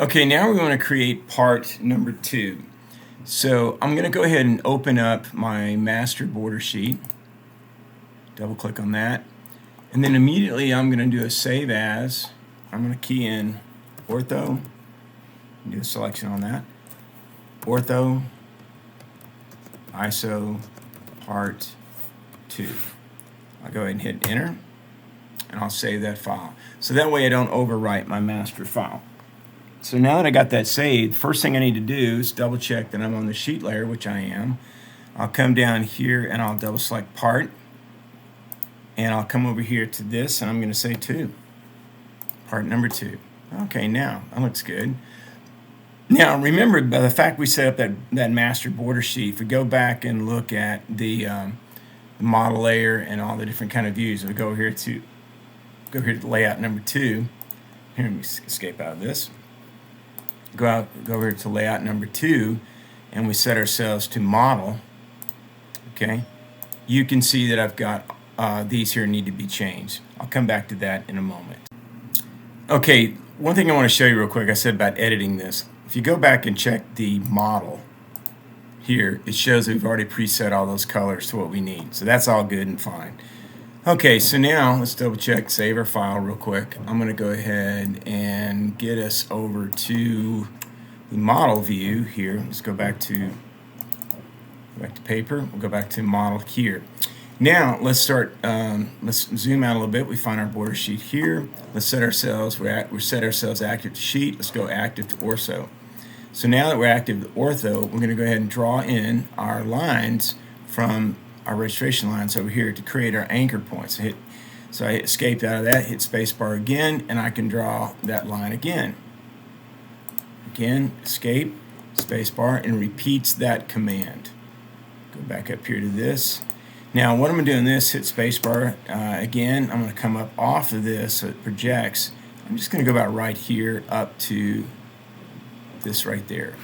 Okay, now we're going to create part number 2. So I'm going to go ahead and open up my master border sheet. Double click on that. And then immediately I'm going to do a save as. I'm going to key in ortho. Do a selection on that. Ortho, ISO, part 2. I'll go ahead and hit enter. And I'll save that file. So that way I don't overwrite my master file. So now that I got that saved, first thing I need to do is double check that I'm on the sheet layer, which I am. I'll come down here and I'll double select part. And I'll come over here to this and I'm going to say 2. Part number 2. Okay, now that looks good. Now remember, by the fact we set up that master border sheet, if we go back and look at the model layer and all the different kind of views, we go here to layout number 2. Here, let me escape out of this. Go over to layout number 2, and we set ourselves to model. Okay, you can see that I've got these here need to be changed. I'll come back to that in a moment. Okay, one thing I want to show you real quick, I said about editing this. If you go back and check the model here, it shows that we've already preset all those colors to what we need. So that's all good and fine. Okay, so now let's double check, save our file real quick. I'm going to go ahead and get us over to the model view here. Let's go back to paper. We'll go back to model here. Now let's start. Let's zoom out a little bit. We find our border sheet here. Let's set ourselves. We set ourselves active to sheet. Let's go active to ortho. So now that we're active to ortho, we're going to go ahead and draw in our lines from our registration lines over here to create our anchor points. So I hit escape out of that, hit spacebar again, and I can draw that line again. Again, escape, spacebar, and repeats that command. Go back up here to this. Now what I'm going to do in this, hit spacebar again. I'm going to come up off of this so it projects. I'm just going to go about right here up to this right there.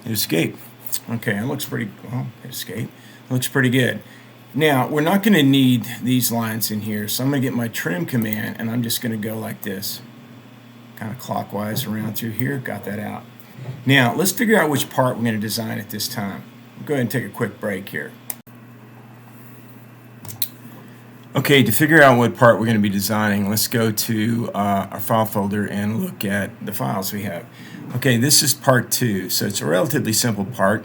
Hit escape. Okay, it looks pretty, well, hit escape. Looks pretty good. Now, we're not going to need these lines in here, so I'm going to get my trim command, and I'm just going to go like this, kind of clockwise around through here. Got that out. Now, let's figure out which part we're going to design at this time. We'll go ahead and take a quick break here. Okay, to figure out what part we're going to be designing, let's go to our file folder and look at the files we have. Okay, this is part 2, so it's a relatively simple part.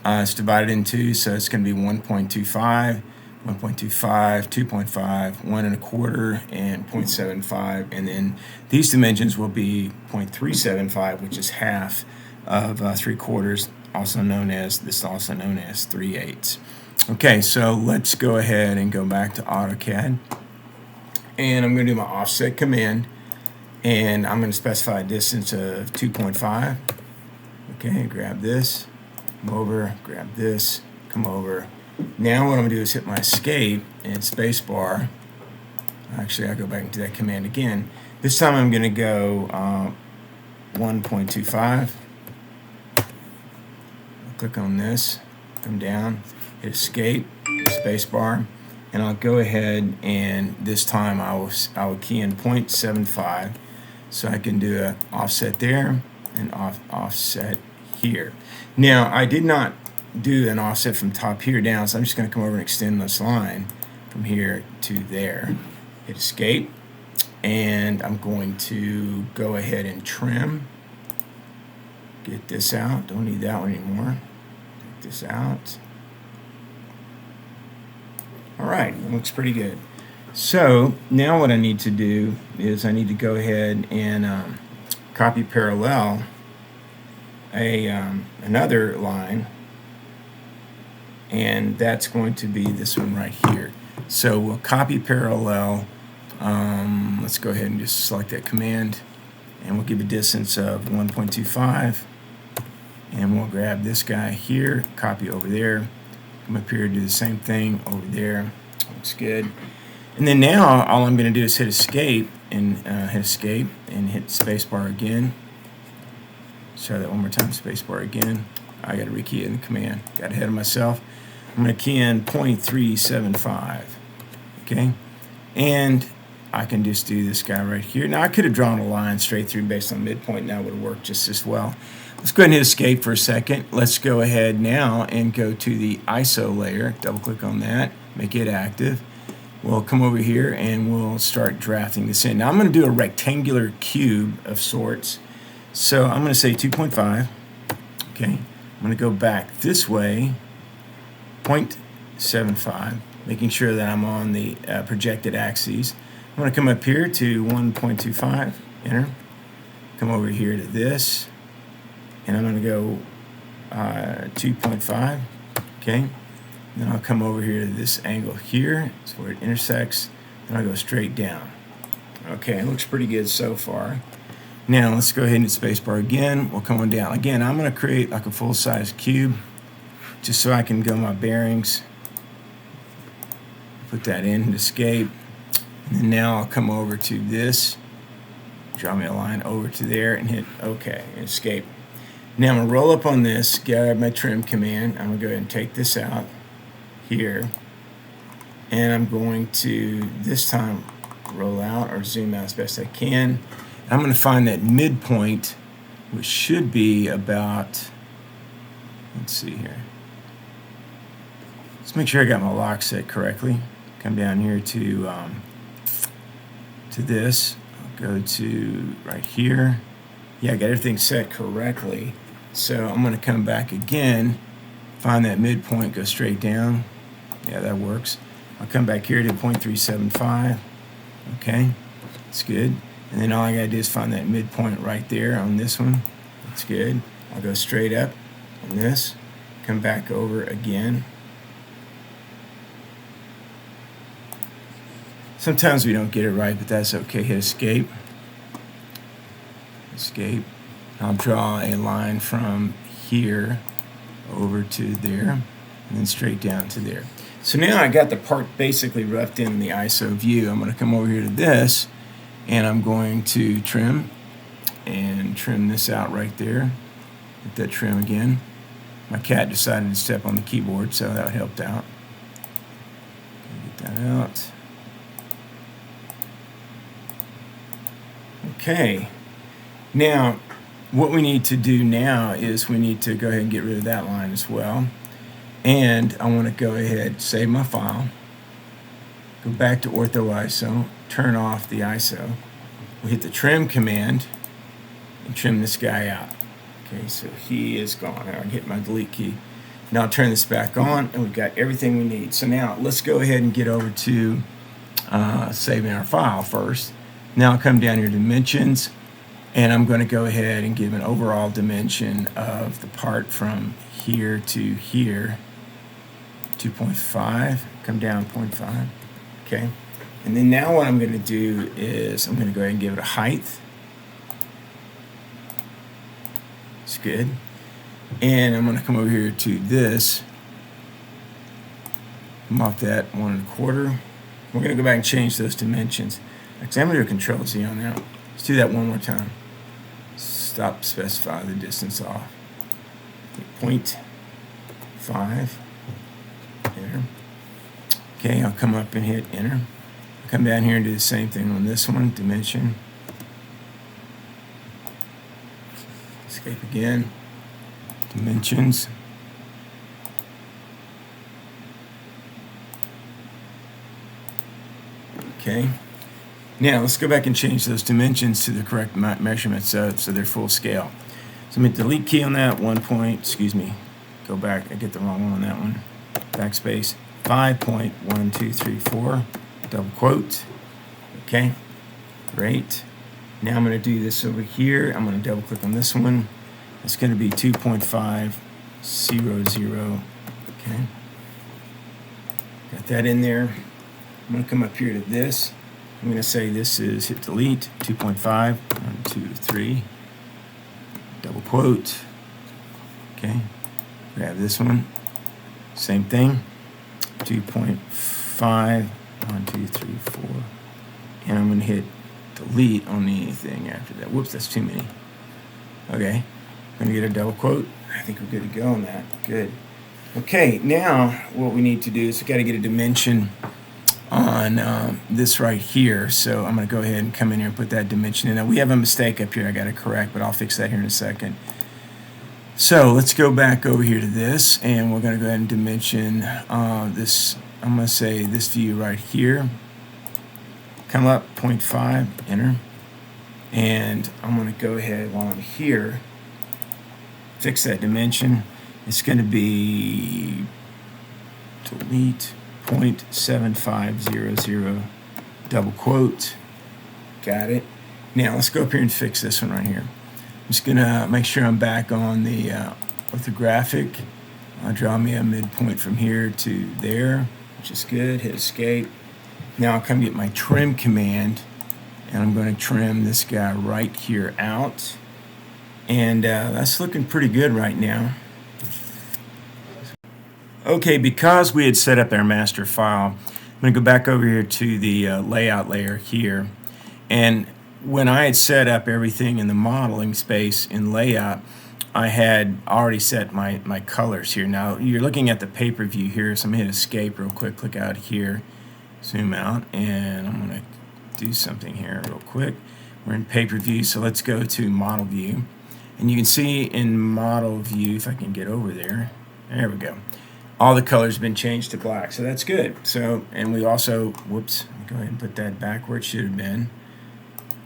It's divided in 2, so it's going to be 1.25, 1.25, 2.5, 1 1/4, and 0.75. And then these dimensions will be 0.375, which is half of 3/4, also known as 3/8. Okay, so let's go ahead and go back to AutoCAD. And I'm going to do my offset command. And I'm going to specify a distance of 2.5. Okay, grab this. Come over, grab this, come over. Now what I'm going to do is hit my escape and spacebar. Actually, I'll go back into that command again. This time I'm going to go 1.25. Click on this, come down, hit escape, spacebar, and I'll go ahead and this time I will key in 0.75 so I can do an offset there and offset here. Now, I did not do an offset from top here down, so I'm just going to come over and extend this line from here to there. Hit escape, and I'm going to go ahead and trim. Get this out. Don't need that one anymore. Take this out. All right, it looks pretty good. So now what I need to do is I need to go ahead and copy parallel another line, and that's going to be this one right here. So we'll copy parallel. Let's go ahead and just select that command, and we'll give a distance of 1.25, and we'll grab this guy here, copy over there, come up here, do the same thing over there. Looks good. And then now all I'm going to do is hit escape and hit spacebar again. Try that one more time, spacebar again. I got to rekey it in the command. Got ahead of myself. I'm going to key in 0.375. Okay, and I can just do this guy right here. Now I could have drawn a line straight through based on midpoint, and that would have worked just as well. Let's go ahead and hit escape for a second. Let's go ahead now and go to the ISO layer. Double click on that, make it active. We'll come over here and we'll start drafting this in. Now I'm going to do a rectangular cube of sorts. So I'm going to say 2.5. Okay. I'm going to go back this way, 0.75, making sure that I'm on the projected axes. I'm going to come up here to 1.25, enter. Come over here to this, and I'm going to go 2.5, okay. Then I'll come over here to this angle here, so where it intersects, and I'll go straight down. Okay, it looks pretty good so far. Now let's go ahead and hit spacebar again. We'll come on down. Again, I'm going to create like a full-size cube, just so I can go my bearings. Put that in, hit escape. And then now I'll come over to this, draw me a line over to there, and hit OK, and escape. Now I'm going to roll up on this, grab my trim command. I'm going to go ahead and take this out here. And I'm going to, this time, roll out or zoom out as best I can. I'm going to find that midpoint, which should be about, let's see here. Let's make sure I got my lock set correctly. Come down here to this. I'll go to right here. Yeah, I got everything set correctly. So I'm going to come back again, find that midpoint, go straight down. Yeah, that works. I'll come back here to 0.375. Okay, that's good. And then all I got to do is find that midpoint right there on this one. That's good. I'll go straight up on this, come back over again. Sometimes we don't get it right, but that's okay. Hit escape. Escape. I'll draw a line from here over to there, and then straight down to there. So now I got the part basically roughed in the ISO view. I'm going to come over here to this, and I'm going to trim and trim this out right there. Hit that trim again. My cat decided to step on the keyboard, so that helped out. Get that out. Okay. Now, what we need to do now is we need to go ahead and get rid of that line as well. And I want to go ahead, save my file, go back to Ortho ISO, turn off the ISO. We'll hit the trim command and trim this guy out. Okay, so he is gone. I'll hit my delete key. Now I'll turn this back on, and we've got everything we need. So now let's go ahead and get over to saving our file first. Now I'll come down here to dimensions, and I'm going to go ahead and give an overall dimension of the part from here to here, 2.5, come down 0.5, okay? And then now what I'm going to do is I'm going to go ahead and give it a height. It's good. And I'm going to come over here to this, come off that 1 1/4. We're going to go back and change those dimensions. Actually, I'm going to do a Control Z on that. Let's do that one more time. Stop, specify the distance off. 0.5. Enter. Okay, I'll come up and hit enter. I'll come down here and do the same thing on this one, dimension. Escape again. Dimensions. Okay. Now let's go back and change those dimensions to the correct measurements so they're full scale. So I'm going to delete key on that, go back, I get the wrong one on that one. Backspace, 5.1234, double quote. Okay, great. Now I'm going to do this over here. I'm going to double click on this one. It's going to be 2.500. Okay, got that in there. I'm going to come up here to this. I'm going to say this is, hit delete, 2.5, 1, 2, 3, double quote. Okay, grab this one, same thing, 2.5, 1, 2, 3, 4, and I'm going to hit delete on anything after that. Whoops, that's too many. Okay, I'm going to get a double quote. I think we're good to go on that. Good. Okay, now what we need to do is we've got to get a dimension on this right here. So I'm going to go ahead and come in here and put that dimension in. Now we have a mistake up here I got to correct, but I'll fix that here in a second. So let's go back over here to this, and we're going to go ahead and dimension this. I'm going to say this view right here. Come up 0.5, enter. And I'm going to go ahead while I'm here, fix that dimension. It's going to be delete 0.7500 double quote. Got it. Now let's go up here and fix this one right here. I'm just going to make sure I'm back on the orthographic. I'll draw me a midpoint from here to there, which is good. Hit escape. Now I'll come get my trim command, and I'm going to trim this guy right here out. And that's looking pretty good right now. Okay, because we had set up our master file, I'm going to go back over here to the layout layer here. And when I had set up everything in the modeling space in layout, I had already set my colors here. Now you're looking at the paper view here, so I'm going to hit escape real quick, click out here, zoom out, and I'm going to do something here real quick. We're in paper view, so let's go to model view. And you can see in model view, if I can get over there, there we go. All the colors have been changed to black, so that's good. So, and we also, whoops, go ahead and put that back where it should have been.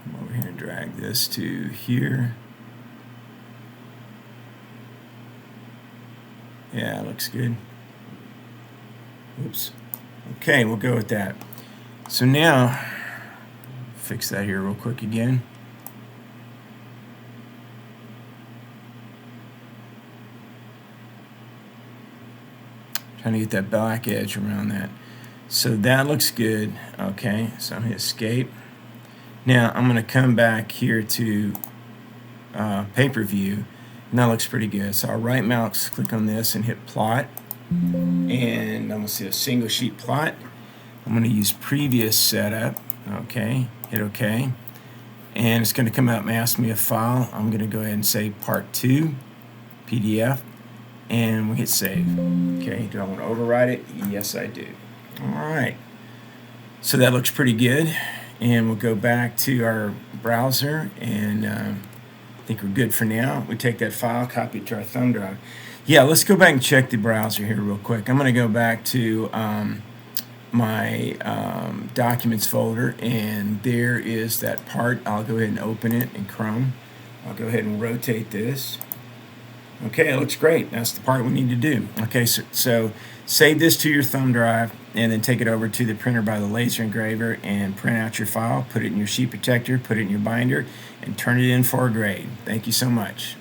Come over here and drag this to here. Yeah, looks good. Oops. Okay, we'll go with that. So now, fix that here real quick again. Trying to get that black edge around that. So that looks good. Okay, so I'm going to escape. Now I'm going to come back here to paper view, and that looks pretty good. So I'll right mouse click on this and hit plot, and I'm going to see a single sheet plot. I'm going to use previous setup. Okay, hit OK, and it's going to come out and ask me a file. I'm going to go ahead and say part 2 PDF, and we hit save. Okay, do I want to override it? Yes, I do. All right, so that looks pretty good, and we'll go back to our browser, and I think we're good for now. We take that file, copy it to our thumb drive. Yeah, let's go back and check the browser here real quick. I'm going to go back to my documents folder, and there is that part. I'll go ahead and open it in Chrome. I'll go ahead and rotate this. Okay, it looks great. That's the part we need to do. Okay, so save this to your thumb drive, and then take it over to the printer by the laser engraver and print out your file, put it in your sheet protector, put it in your binder, and turn it in for a grade. Thank you so much.